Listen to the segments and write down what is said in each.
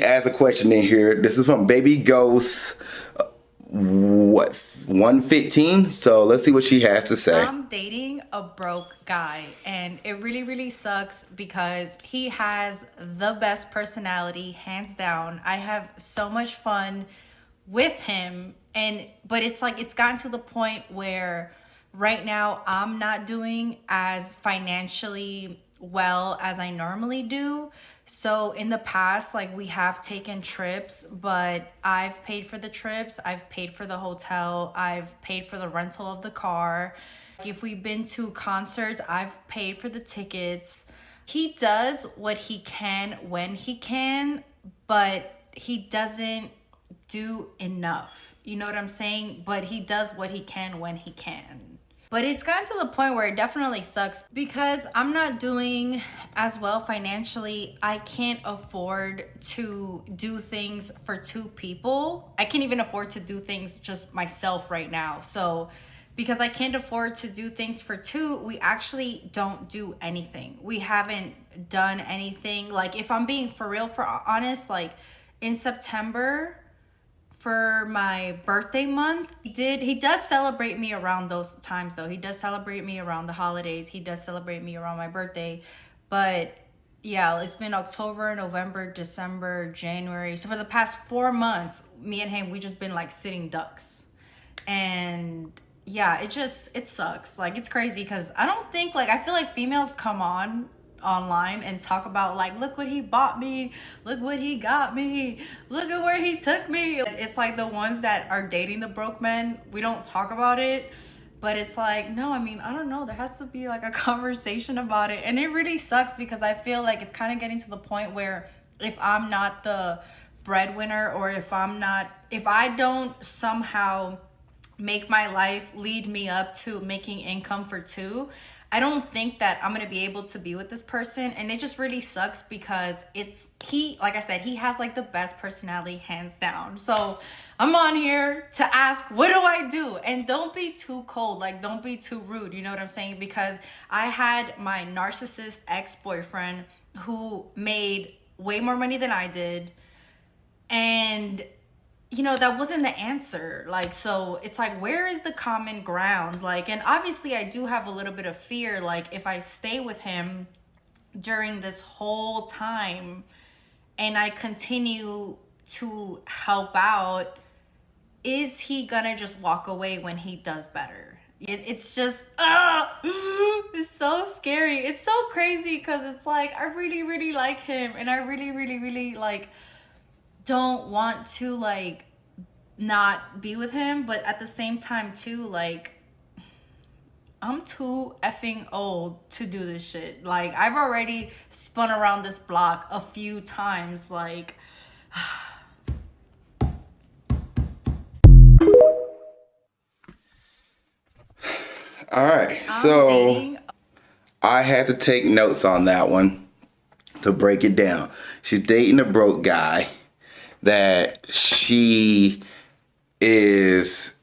asked a question in here. This is from Baby Ghost, what, 115? So let's see what she has to say. I'm dating a broke guy, and it really sucks because he has the best personality, hands down. I have so much fun with him, but it's like it's gotten to the point where right now I'm not doing as financially well as I normally do. So in the past, like, we have taken trips, but I've paid for the trips, I've paid for the hotel, I've paid for the rental of the car. If we've been to concerts, I've paid for the tickets. He does what he can when he can, but he doesn't do enough. You know what I'm saying? But he does what he can when he can. But it's gotten to the point where it definitely sucks because I'm not doing as well financially. I can't afford to do things for two people. I can't even afford to do things just myself right now. So because I can't afford to do things for two, we actually don't do anything. We haven't done anything. Like, if I'm being for real, for honest, like in September, for my birthday month, he does celebrate me around those times though. He does celebrate me around the holidays. He does celebrate me around my birthday. But yeah, it's been October, November, December, January. So for the past 4 months, me and him, we just been like sitting ducks. And yeah, it sucks. Like, it's crazy because I don't think, like, I feel like females come online and talk about, like, look what he bought me, look what he got me, look at where he took me. It's like the ones that are dating the broke men, we don't talk about it. But it's like, no, I mean, I don't know, there has to be like a conversation about it. And it really sucks because I feel like it's kind of getting to the point where if I'm not the breadwinner, or if I don't somehow make my life lead me up to making income for two, I don't think that I'm gonna be able to be with this person. And it just really sucks because like I said, he has like the best personality, hands down. So I'm on here to ask, what do I do? And don't be too cold, like, don't be too rude, you know what I'm saying? Because I had my narcissist ex-boyfriend who made way more money than I did, and you know, that wasn't the answer. Like, so it's like, where is the common ground? Like, and obviously I do have a little bit of fear, like, if I stay with him during this whole time and I continue to help out, is he gonna just walk away when he does better? It's just, it's so scary. It's so crazy because it's like, I really like him, and I really like don't want to like not be with him, but at the same time too, like, I'm too effing old to do this shit. Like, I've already spun around this block a few times, like All right, so I had to take notes on that one to break it down. She's dating a broke guy that she is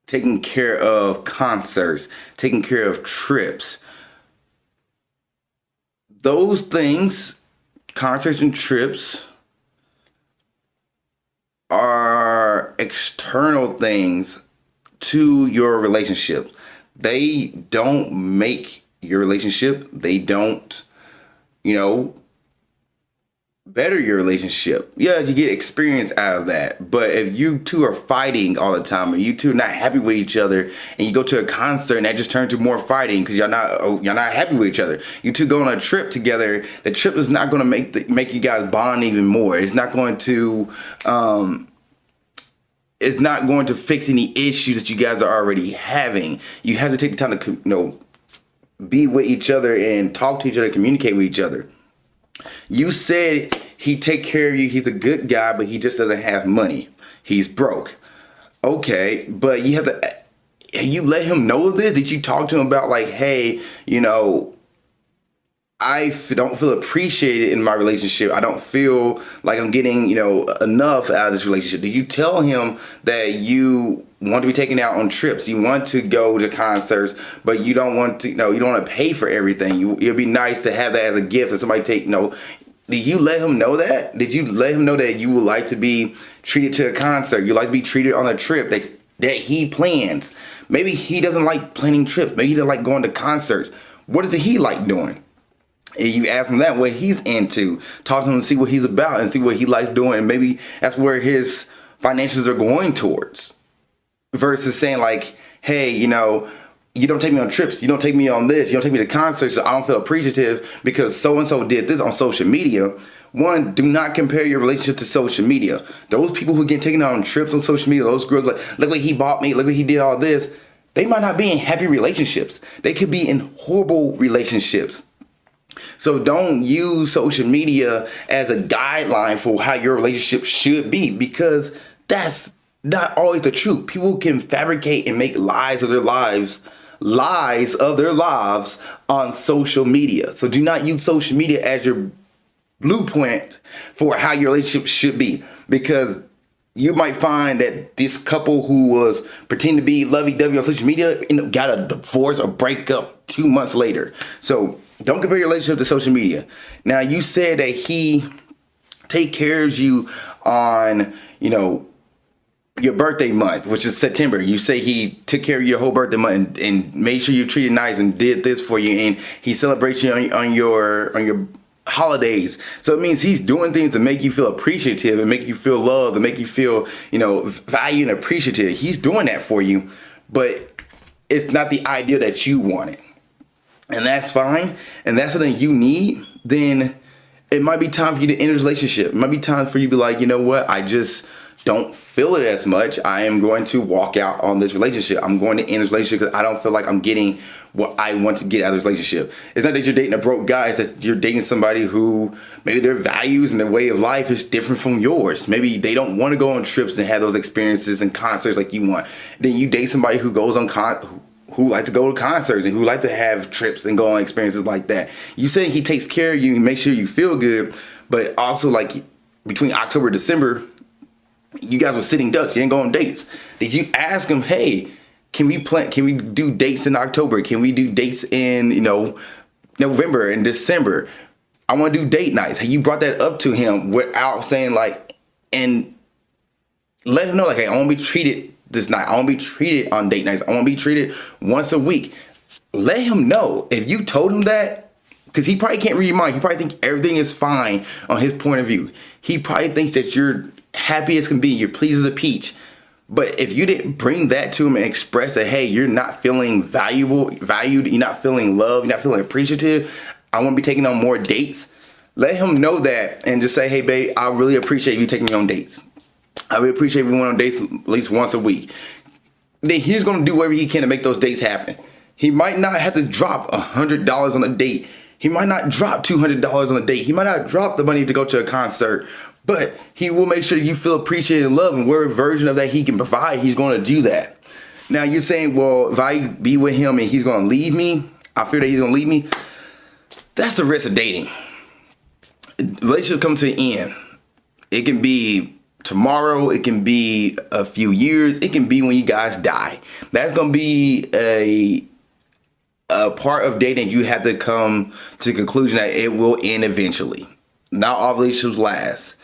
taking care of concerts, taking care of trips. Those things, concerts and trips, are external things to your relationship. They don't make your relationship. They don't, better your relationship. Yeah, you get experience out of that. But if you two are fighting all the time, or you two are not happy with each other, and you go to a concert and that just turns to more fighting because you're not happy with each other. You two go on a trip together. The trip is not going to make you guys bond even more. It's not going to fix any issues that you guys are already having. You have to take the time to be with each other and talk to each other, communicate with each other. You said he take care of you. He's a good guy, but he just doesn't have money. He's broke. Okay, but you let him know this? Did you talk to him about, like, hey, I don't feel appreciated in my relationship. I don't feel like I'm getting, enough out of this relationship. Did you tell him that you want to be taken out on trips? You want to go to concerts, but you don't want to, you don't want to pay for everything. It'd be nice to have that as a gift, and somebody Did you let him know that? Did you let him know that you would like to be treated to a concert? You like to be treated on a trip that he plans. Maybe he doesn't like planning trips. Maybe he doesn't like going to concerts. What does he like doing? And you ask him that, what he's into. Talk to him and see what he's about and see what he likes doing. And maybe that's where his finances are going towards. Versus saying like, hey, you don't take me on trips. You don't take me on this. You don't take me to concerts. So I don't feel appreciative because so-and-so did this on social media. One, do not compare your relationship to social media. Those people who get taken on trips on social media, those girls like, look what he bought me. Look what he did all this. They might not be in happy relationships. They could be in horrible relationships. So don't use social media as a guideline for how your relationship should be, because that's not always the truth. People can fabricate and make lies of their lives on social media. So do not use social media as your blueprint for how your relationship should be, because you might find that this couple who was pretending to be lovey-dovey on social media got a divorce or break up 2 months later. So don't compare your relationship to social media. Now, you said that he take care of you on, your birthday month, which is September. You say he took care of your whole birthday month and made sure you treated nice and did this for you, and he celebrates you on your holidays. So it means he's doing things to make you feel appreciative and make you feel loved and make you feel, valued and appreciative. He's doing that for you, but it's not the idea that you wanted. And that's fine. And that's something you need. Then it might be time for you to end a relationship. It might be time for you to be like, you know what? I just don't feel it as much. I am going to walk out on this relationship. I'm going to end this relationship because I don't feel like I'm getting what I want to get out of this relationship. It's not that you're dating a broke guy. It's that you're dating somebody who maybe their values and their way of life is different from yours. Maybe they don't want to go on trips and have those experiences and concerts like you want. Then you date somebody who goes on who like to go to concerts and who like to have trips and go on experiences like that. You say he takes care of you and makes sure you feel good, but also like between October and December, you guys were sitting ducks. You didn't go on dates. Did you ask him, hey, can we do dates in October? Can we do dates in, November and December? I want to do date nights. You brought that up to him without saying like, and let him know like, hey, I want to be treated this night. I want to be treated on date nights. I want to be treated once a week. Let him know. If you told him that, because he probably can't read your mind. He probably thinks everything is fine on his point of view. He probably thinks that you're happy as can be. You're pleased as a peach. But if you didn't bring that to him and express that, hey, you're not feeling valued, you're not feeling loved, you're not feeling appreciative, I want to be taking on more dates. Let him know that and just say, hey, babe, I really appreciate you taking me on dates. I really appreciate we went on dates at least once a week. Then he's going to do whatever he can to make those dates happen. He might not have to drop $100 on a date. He might not drop $200 on a date. He might not drop the money to go to a concert. But he will make sure you feel appreciated and loved, and whatever version of that he can provide, he's going to do that. Now, you're saying, well, if I be with him and he's going to leave me, I fear that he's going to leave me. That's the risk of dating. Relationship comes to an end. It can be tomorrow. It can be a few years. It can be when you guys die. That's going to be a part of dating. You have to come to the conclusion that it will end eventually. Not all relationships last.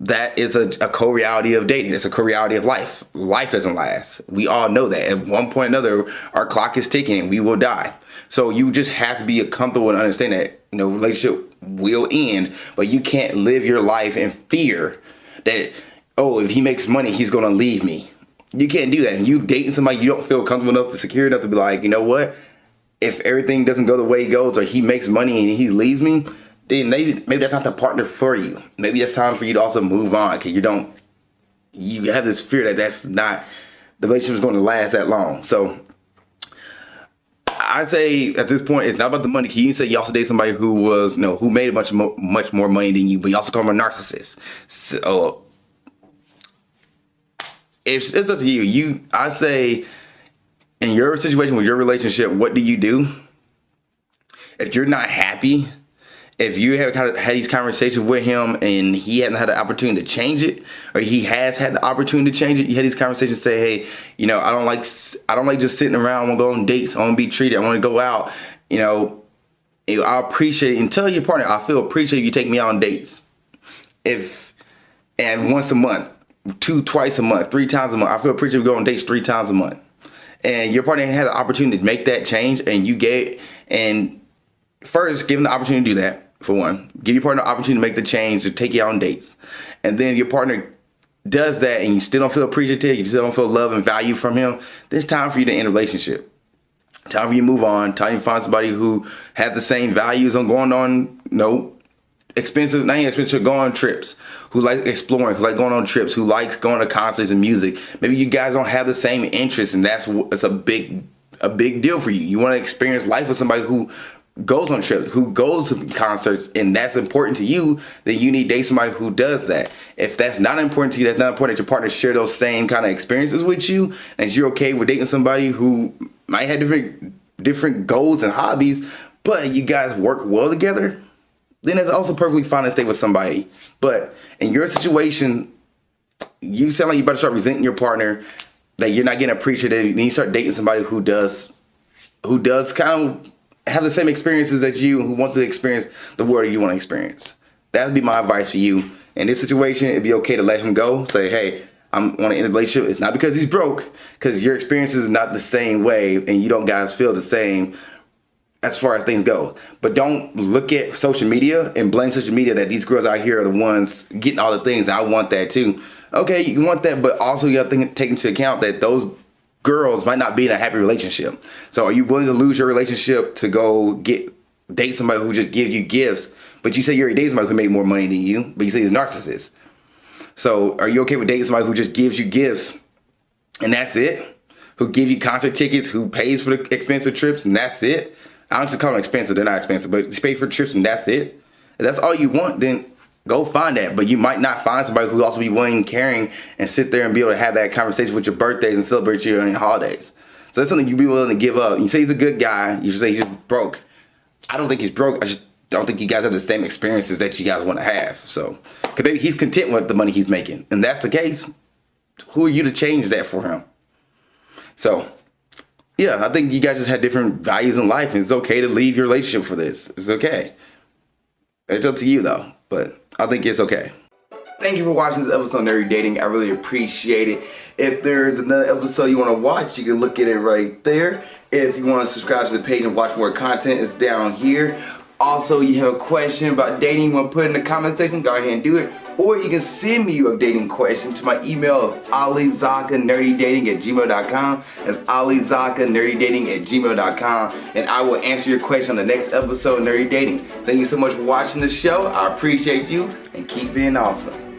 That is a co-reality of dating. It's a co-reality of life. Life doesn't last. We all know that. At one point or another, our clock is ticking and we will die. So you just have to be comfortable and understand that, relationship will end, but you can't live your life in fear that, oh, if he makes money, he's going to leave me. You can't do that. And you dating somebody you don't feel comfortable enough, secure enough to be like, you know what? If everything doesn't go the way it goes or he makes money and he leaves me, then maybe that's not the partner for you. Maybe it's time for you to also move on, because you have this fear that that's not, the relationship is going to last that long. So I'd say at this point, it's not about the money. You say you also date somebody who was, who made much more money than you, but you also call him a narcissist. So it's up to you. I say, in your situation with your relationship, what do you do? If you're not happy, if you have kind of had these conversations with him and he hasn't had the opportunity to change it, or he has had the opportunity to change it, you had these conversations, say, hey, I don't like just sitting around. I want to go on dates. I want to be treated. I want to go out. I appreciate it. And tell your partner, I feel appreciated if you take me out on dates. And once a month, twice a month, 3 times a month. I feel appreciated if you go on dates 3 times a month. And your partner has the opportunity to make that change, and first, give them the opportunity to do that, for one. Give your partner the opportunity to make the change, to take you out on dates. And then if your partner does that and you still don't feel appreciative, you still don't feel love and value from him, then it's time for you to end a relationship. Time for you to move on. Time to find somebody who has the same values on going on, go on trips, who likes exploring, who like going on trips, who likes going to concerts and music. Maybe you guys don't have the same interests, and that's a big deal for you. You want to experience life with somebody who goes on trips, who goes to concerts, and that's important to you. Then you need to date somebody who does that. If that's not important to you, that's not important that your partner share those same kind of experiences with you, and you're okay with dating somebody who might have different goals and hobbies, but you guys work well together, then it's also perfectly fine to stay with somebody. But in your situation, you sound like you better start resenting your partner, that you're not getting appreciated, and you start dating somebody who does kind of have the same experiences as you, who wants to experience the world you want to experience. That would be my advice for you. In this situation, it'd be okay to let him go. Say, hey, I want to end a relationship. It's not because he's broke, because your experiences are not the same way, and you don't guys feel the same as far as things go. But don't look at social media and blame social media that these girls out here are the ones getting all the things. I want that too. Okay, you want that, but also you have to take into account that those girls might not be in a happy relationship. So are you willing to lose your relationship to go date somebody who just gives you gifts, but you say you're dating somebody who make more money than you, but you say he's a narcissist? So are you okay with dating somebody who just gives you gifts and that's it? Who gives you concert tickets, who pays for the expensive trips, and that's it? I don't just call them expensive, they're not expensive, but just pay for trips and that's it. If that's all you want, then go find that. But you might not find somebody who also be willing and caring and sit there and be able to have that conversation with your birthdays and celebrate your holidays. So that's something you'd be willing to give up. You say he's a good guy, you say he's just broke. I don't think he's broke, I just don't think you guys have the same experiences that you guys want to have. So, because maybe he's content with the money he's making. And that's the case, who are you to change that for him? So, yeah, I think you guys just had different values in life, and it's okay to leave your relationship for this. It's okay. It's up to you, though, but I think it's okay. Thank you for watching this episode of Nerdy Dating. I really appreciate it. If there's another episode you want to watch, you can look at it right there. If you want to subscribe to the page and watch more content, it's down here. Also, you have a question about dating you want to put in the comment section, go ahead and do it. Or you can send me your dating question to my email of alizakkanerdydating@gmail.com. That's alizakkanerdydating@gmail.com. And I will answer your question on the next episode of Nerdy Dating. Thank you so much for watching this show. I appreciate you, and keep being awesome.